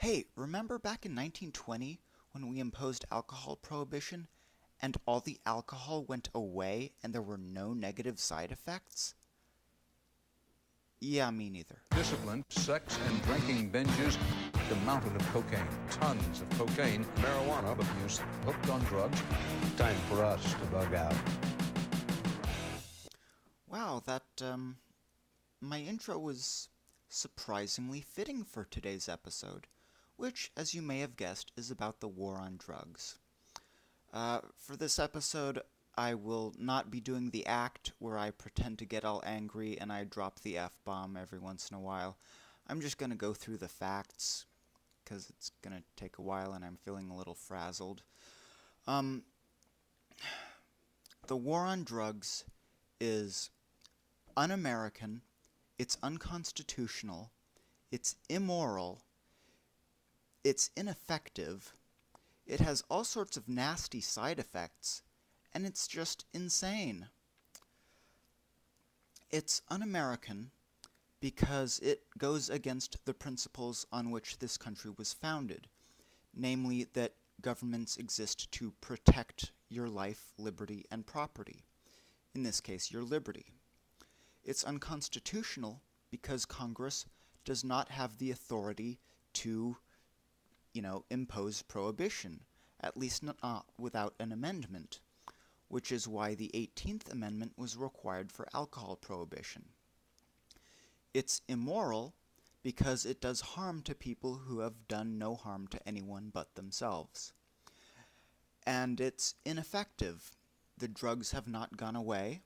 Hey, remember back in 1920 when we imposed alcohol prohibition and all the alcohol went away and there were no negative side effects? Yeah, me neither. Discipline, sex, and drinking binges, the mountain of cocaine, tons of cocaine, marijuana abuse, hooked on drugs. Time for us to bug out. Wow, my intro was surprisingly fitting for today's episode, which, as you may have guessed, is about the war on drugs. For this episode, I will not be doing the act where I pretend to get all angry and I drop the F-bomb every once in a while. I'm just going to go through the facts, because it's going to take a while and I'm feeling a little frazzled. The war on drugs is un-American, it's unconstitutional, it's immoral, it's ineffective, it has all sorts of nasty side effects, and it's just insane. It's un-American because it goes against the principles on which this country was founded, namely that governments exist to protect your life, liberty, and property. In this case, your liberty. It's unconstitutional because Congress does not have the authority to, impose prohibition, at least not without an amendment, which is why the 18th Amendment was required for alcohol prohibition. It's immoral because it does harm to people who have done no harm to anyone but themselves. And it's ineffective. The drugs have not gone away.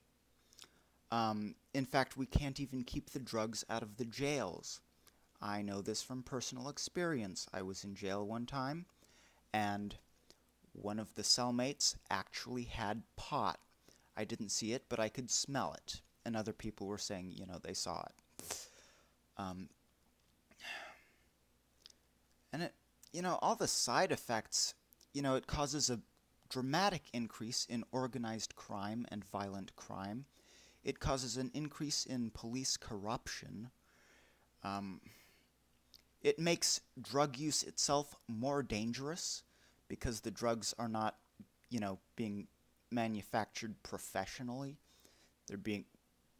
In fact, we can't even keep the drugs out of the jails. I know this from personal experience. I was in jail one time, and one of the cellmates actually had pot. I didn't see it, but I could smell it. And other people were saying, they saw it. And all the side effects, it causes a dramatic increase in organized crime and violent crime. It causes an increase in police corruption. It makes drug use itself more dangerous because the drugs are not, being manufactured professionally. They're being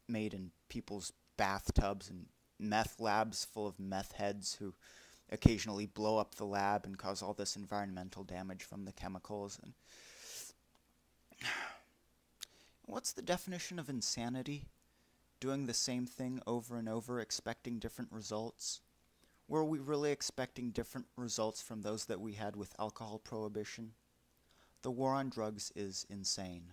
made in people's bathtubs and meth labs full of meth heads who occasionally blow up the lab and cause all this environmental damage from the chemicals. And what's the definition of insanity? Doing the same thing over and over, expecting different results? Were we really expecting different results from those that we had with alcohol prohibition? The war on drugs is insane.